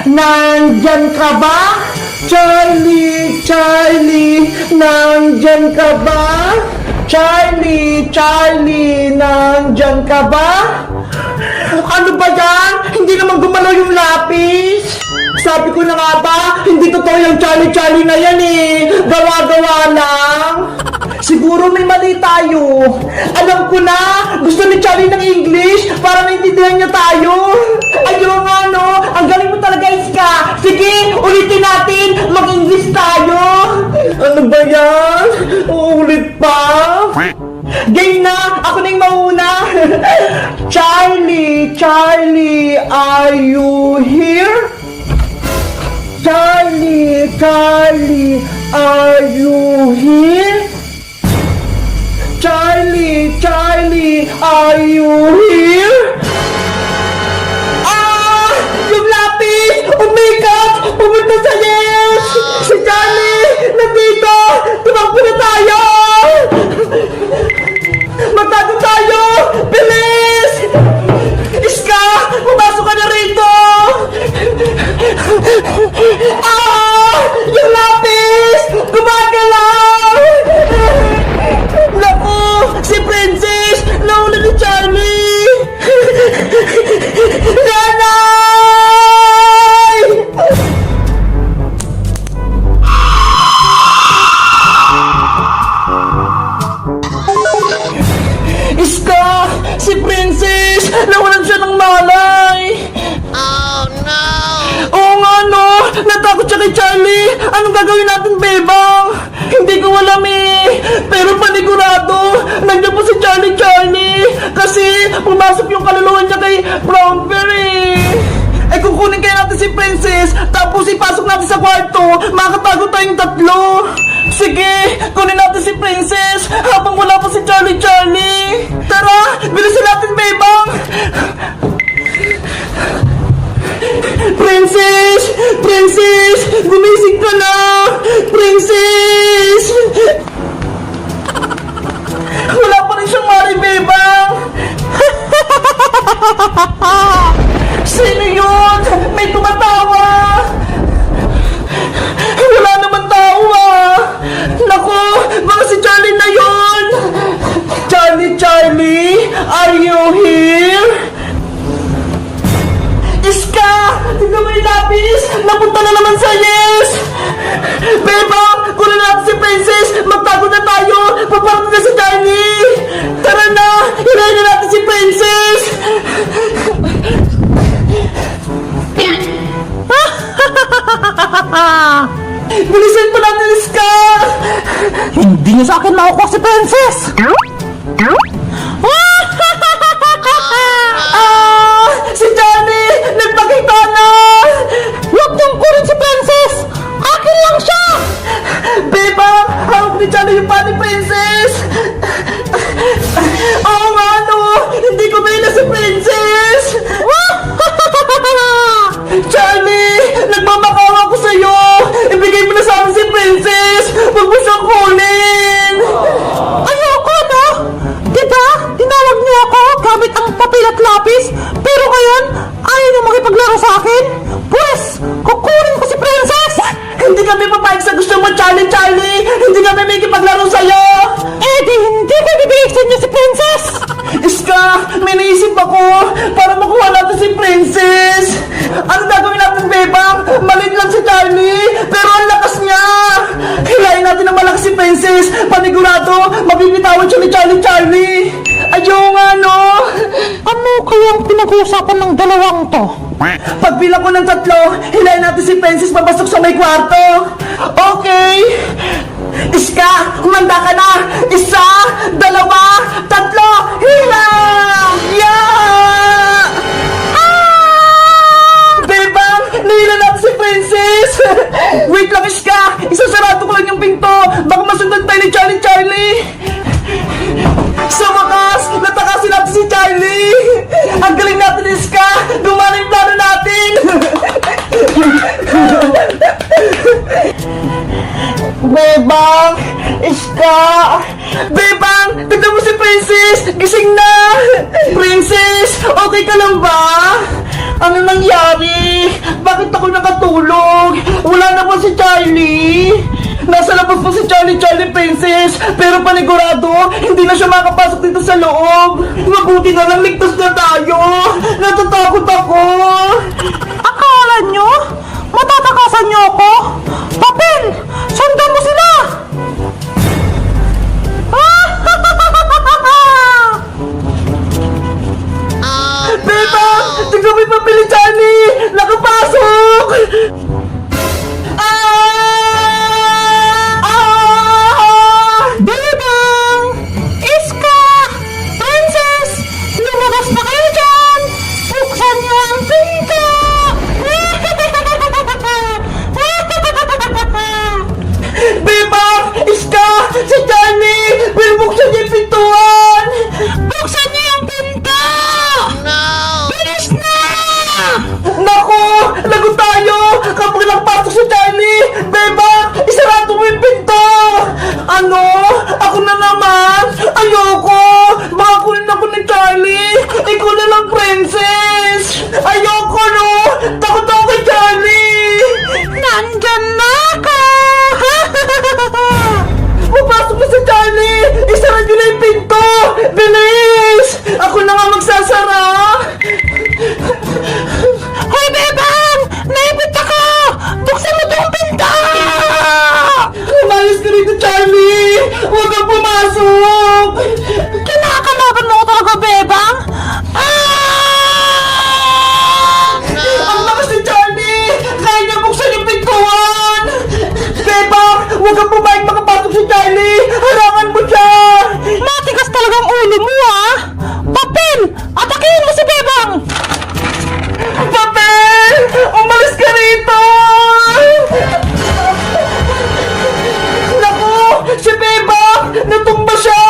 Nandyan ka ba? Charlie, Charlie, nandyan ka ba? Charlie, Charlie, nandyan ka ba? Ano ba yan? Hindi naman gumalaw yung lapis. Sabi ko na nga ba, hindi totoo yung Charlie, Charlie na yan eh. Gawa-gawa lang. Siguro may mali tayo. Alam ko na, gusto ni Charlie ng English para maintindihan niya tayo. Ayun nga no, ang galing mo talaga, Iska. Sige, ulitin natin, mag-English tayo. Ano ba yan? Uulit pa? Game na, ako na yung mauna. Charlie, Charlie, are you here? Charlie, Charlie, are you here? Charlie, Charlie, are you here? Ah! Yung lapis! Oh my God! Pumunta sa yes! Si Charlie! Nandito! Tumakbo na tayo! Magtago tayo! Bilis! Iska! Pumasok ka na rito! Ah! Yung lapis! Gumagalaw! Naku! Si Princess! Nauna ni Charlie! Nanay! Iska! Si Princess! Nawalan siya ng malay! Oh no! Oo nga no! Natakot siya kay Charlie! Anong gagawin natin, Bebang? Hindi ko alam eh! Pero panigurado! Nandiyan po si Charlie, Charlie! Kasi pumasok yung kaluluwa niya kay Brown Bear eh! Eh kukunin kaya natin si Princess tapos ipasok natin sa kwarto, makakatago tayong tatlo! Sige! Kunin natin si Princess habang wala pa si Charlie, Charlie! Tara! Bilisan natin, Bebang! Princess! Princess! Gumising ka na! Princess! Wala pa rin siyang maribebang! Sino yun? May tumatawa! Wala naman tawa! Naku! Baka si Charlie na yun! Charlie, Charlie! Are you here? Iska! Tignan mo yung lapis! Napunta na naman sa yes! Beba! Kunin natin si Princess! Magtago na tayo! Paparating na si Charlie! Tara na! Hilahin na natin si Princess! Bilisan pa natin, Iska! Hindi niya sa akin makukuha si Princess! Si Johnny! Nagpakita na! Huwag niyong kunin si Princess! Akin lang siya! Beba! Hawak ni Johnny yung pa ni Princess! Oo nga no! Hindi ko maila si Princess! Charlie! Nagmamakawa ko sa'yo! Ibigay mo na sa amin si Princess! Huwag mo siyang kunin! Ayoko no? Diba? Tinawag niyo ako gamit ang papel at lapis, pero ngayon, ayaw niyo makipaglaro sa akin? Pwes, kukunin ko si Princess! Hindi kami papayag sa gusto mo, Charlie, Charlie! Hindi kami makipaglaro sa'yo! Eh di hindi ko bibigay sa inyo si Princess! Iska, may naisip ako para makuha natin si Princess! Ano gagawin natin, Bebang? Malit lang si Charlie, pero ang lakas niya! Hilahin natin ang malakas si Princess! Panigurado, mabibitawan siya ni Charlie, Charlie! Ayaw nga, no? Ano kayang pinag-uusapan ng dalawang to? Pagbilang ko ng 3, hilahin natin si Princess papasok sa may kwarto! Okay! Iska, humanda ka na! 1, 2, 3, hila! Yeah! Bebang, nahila natin si Princess! Wait lang, Iska! Isasarado ko lang yung pinto! Baka masundan tayo ni Charlie, Charlie! Sa wakas, natakasin natin si Charlie! Ang galing natin, Iska! Gumana yung plano natin! Bebang! Iska! Bebang! Tignan mo si Princess! Gising na! Princess! Okay ka lang ba? Ano nangyari? Bakit ako nakatulog? Wala na ba si Charlie? Nasa labas po si Charlie Princess, pero panigurado, hindi na siya makapasok dito sa loob. Mabuti na lang ligtas na tayo. Natatakot ako. Akala nyo? Matatakasan nyo ako? Papel! Sundan mo sila! Beba! Tignan mo yung papel ni Charlie! Nakapasok! Bebang! Iska! Princess! Lumabas na kayo dyan! Buksan niyo ang pinto! Bebang! Iska! Si Charlie! Binubuksan niya yung pintuan! Buksan niyo yung pinto! No! Bilis na! Naku! Lago tayo! Kapag nagpasok si Charlie! Bebang! Isarado mo yung pinto! Ano? Ako na naman? Ayoko! Baka kunin ako ni Charlie! Ikaw na lang, princess! Ayoko, no! Takot ako kay Charlie! Nandyan na ako! Mapasok na si Charlie! Isara niyo na yung pinto! Bilis! Ako na nga magsasara! Hoy, Bebang! Naipit ako! Buksan mo itong pinto! Umayos ka rito, Charlie! Huwag kang pumasok! Kinakalaban mo ko talaga, Bebang? Ang lakas ni Charlie! Kaya niya buksan yung pintuan! Bebang! Huwag kang pumayag makapasok si Charlie! Harangan mo siya! Matigas talagang ulo mo, ha? Papel! Atakihin mo si Bebang! Papel! Umalis ka rito! Naku! Si Bebang! Natumba siya!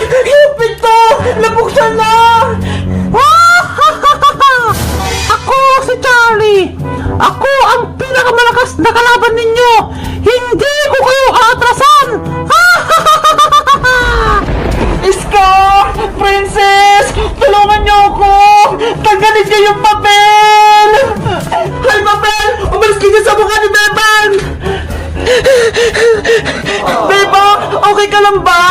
Yung pinto! Nabuksan na! Ako si Charlie! Ako ang pinakamalakas na kalaban ninyo! Hindi ko kayo aatrasan! Iska! Princess! Tulungan niyo ako! Tanggalin niyo yung papel! Hay, papel! Umalis kayo sa mukha ni Bebang! Bebang! Okay ka lang ba?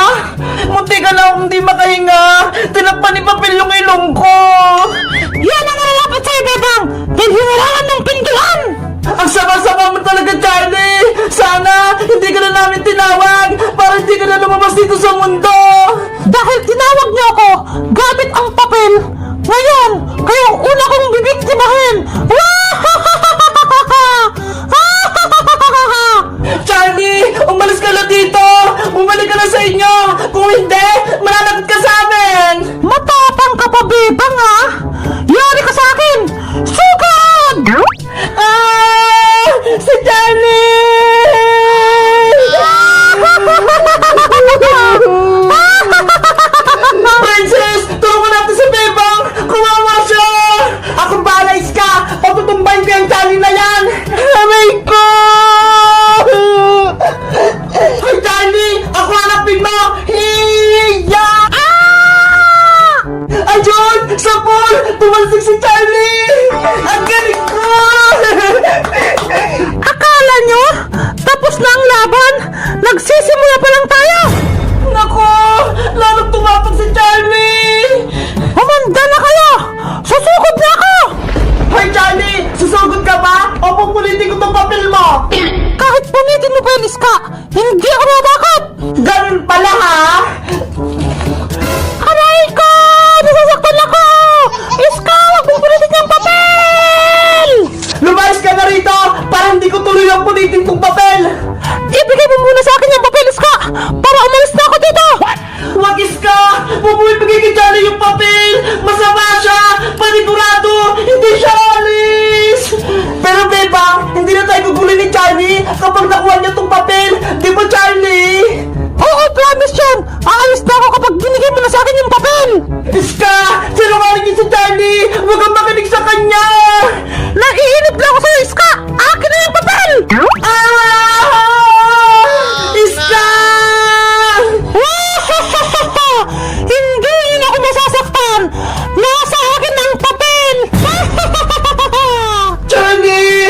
Munti ka na akong hindi makahinga! Tinakpan ni papel yung ilong ko! Yan ang nalalapat sa'yo, Bebang! Dahil hinirangan ng pintuan! Ang sama-sama mo talaga, Charlie! Sana hindi ka na namin tinawag para hindi ka na lumabas dito sa mundo! Dahil tinawag niyo ako gamit ang papel, ngayon, kayo ang una kong bibiktimahin! Charlie! Umalis ka na dito! Bumalik ka na sa inyo! Kung hindi, mananagot ka sa amin! Matapang ka pa, Bebang, ha? Yari ka sa akin! Sugod! Si Charlie! Princess! Tulungan natin si Bebang! Kumawa siya! Akong bahala, Iska! Patutumbayin ko yung Charlie na yan! Aray ko! Hoy, Charlie! Ako hanapin mo! Hiya! Ayun! Sa pool! Tumalsik si Charlie! Ang galing ko! Akala nyo? Tapos na ang laban? Nagsisimula pa lang tayo! Nako! Lalong tumapag si Charlie! Humanda na kayo! Susugod na ako! Hoy, Charlie! Susugod ka ba? O pupulitin ko tong papel mo? Kahit punitin mo pa yun, Iska, hindi ako natakot! Ganun pala, ha? Aray ko! Nasasaktan ako! Iska, wag mong punitin yung papel! Lumayas ka na rito para hindi ko tuloy ang punitin tong papel! Ibigay mo muna sa akin yung papel, Iska! Para umalis na ako dito! Wag, Iska! Bumibigay kay Charlie yung papel! Masama siya! Panigurado! Hindi siya alis! Pero Bebang, hindi na tayo gugulin ni Charlie kapag nakuha niya tong papel! Di ba, Charlie? Oo, promise yan! Aalis na ako kapag binigay mo na sa akin yung papel! Iska! Sinungaling niyo si Charlie! Huwag kang makinig sa kanya! Naiinip lang ako sa'yo, Iska! Akin na yung papel! Iska! Hindi yun ako masasaktan! Nasa akin ang papel! Charlie!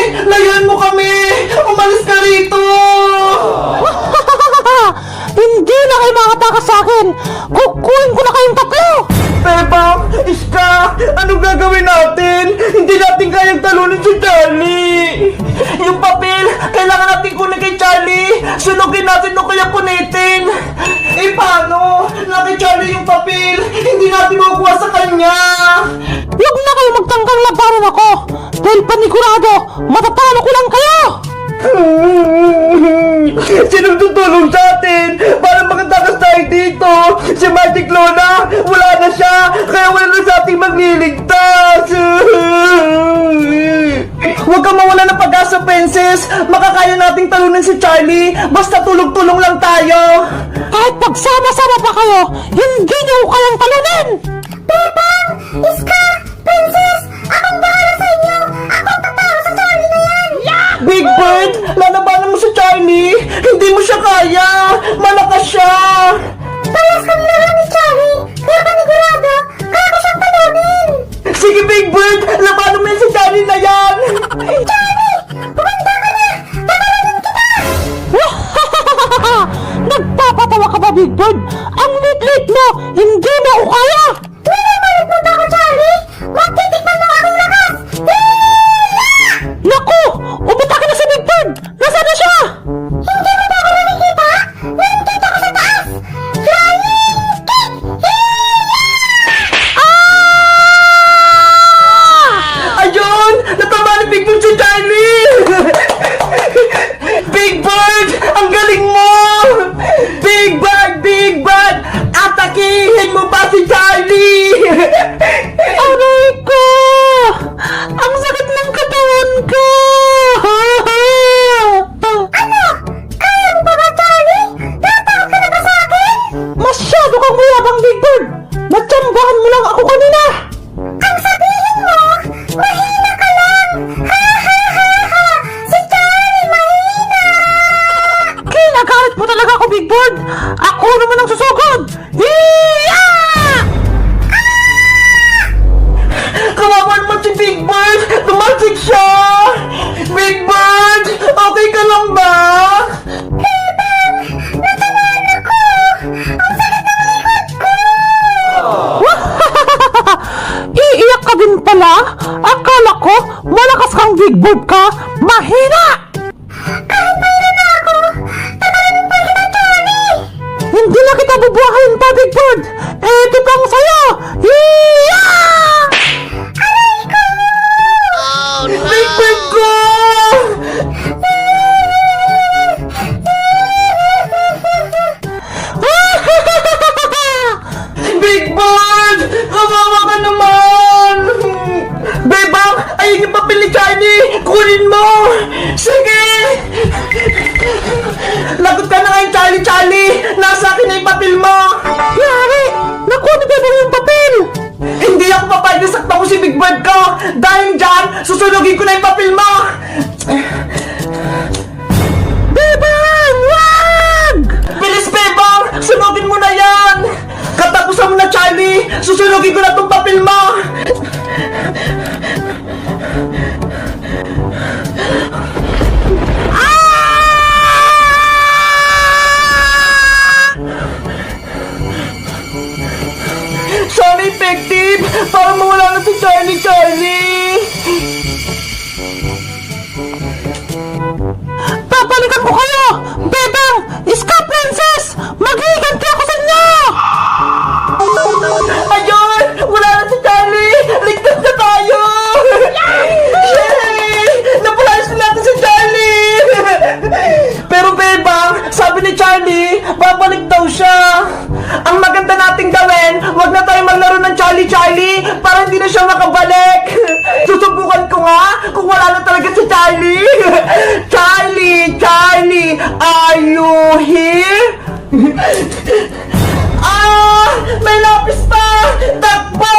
natin! Hindi natin kayang talunin si Charlie! Yung papel, kailangan natin kunin kay Charlie! Sunugin natin o kaya punitin! Eh paano? Naki Charlie yung papel! Hindi natin makukuha sa kanya! Huwag na kayo magtangkang labanan ako! Dahil panigurado, matatalo ko lang kayo! Sinong tutulong sa atin para makatakas tayo dito? Si Magic Lola, wala na siya, kaya wala na sa ating magliligtas. Huwag kang mawala ng pag-asa, Princess. Makakaya nating talunin si Charlie, basta tulog-tulong lang tayo. Kahit pagsama-sama pa kayo, hindi niyo ko kayang talunin! Bebang! Iska! Princess! Akong bahala sa inyo! Akong tatalo sa Charlie na yan! Big Bird, lalabanan mo si Charlie. Hindi mo siya kaya. Malakas siya. Parehas kami lang ni Charlie! Kaya panigurado, kaya ko siyang talunin! Sige, Big Bird, labanan mo yan si Charlie na yan. Charlie! Pumanda ka na! Talunin kita! Nagpapatawa ka ba, Big Bird? Ang lit-lit mo, hindi mo ko kaya! Minamalit mo ba ako, Charlie? Magtitikman mo aking lakas! Naku! Umutake na si Big Bird! Nasaan na siya? Hindi mo ba ako nakikita? Nakikita ko sa taas! Flying kick! Ayun! Natama ni Big Bird si Charlie! Big Bird! Ang galing mo! Big Bird! Big Bird! Atakihin mo ba si Charlie? Aray ko! Ang sakit ng katawan ko! Ano? Kaya mo ba ba, Charlie? Natakot ka na ba sa akin? Masyado kang mayabang, Big Bird! Natsambahan mo lang ako kanina! Ang sabihin mo, mahina ka lang! Ha ha ha ha! Si Charlie mahina! Kinagalit mo talaga ako, Big Bird! Ako naman ang susugod! Hiya! Kawawan mo si Big Bird! Tumasik siya! Big Bird! Okay ka lang ba? Iiyak ka din pala? Akala ko, malakas kang Big Bird ka! Mahina! Kahit mahina na ako, tagalin pa kita, Charlie! Hindi na kita bubuhayin pa, Big Bird! Ito pang sayo! Hiya! Oh Big Bird no! ko! Big Bird! Kawawa ka naman! Bebang! Ayun yung papel ni Charlie! Kunin mo! Sige! Lagot ka na ngayon, Charlie! Nasa akin na yung papel mo! Yari! Nakuha ni Bebang yung papel! Hindi ako papayag na saktan ko si Big Bird ko! Dahil dyan, susunugin ko na yung papel mo! Bebang! Wag! Bilis, Bebang! Sunugin mo na yan! Katapusan mo na, Charlie! Susunugin ko na itong papel mo! Sana effective! Para mawala na si Charlie! Babalikan ko kayo! Bebang! Iska Princess! Magliganti ako sa inyo! Ayun! Wala na si Charlie! Ligtas na tayo! Yay! Napulayas na natin si Charlie! Pero Bebang, sabi ni Charlie, babalik daw siya! Ang maganda nating gawin, wag na tayo maglaro ng Charlie para hindi na siya makabalik! Susubukan ko nga kung wala na talaga si Charlie! Charlie! Are you here? Ah! May lapis pa! Takbo!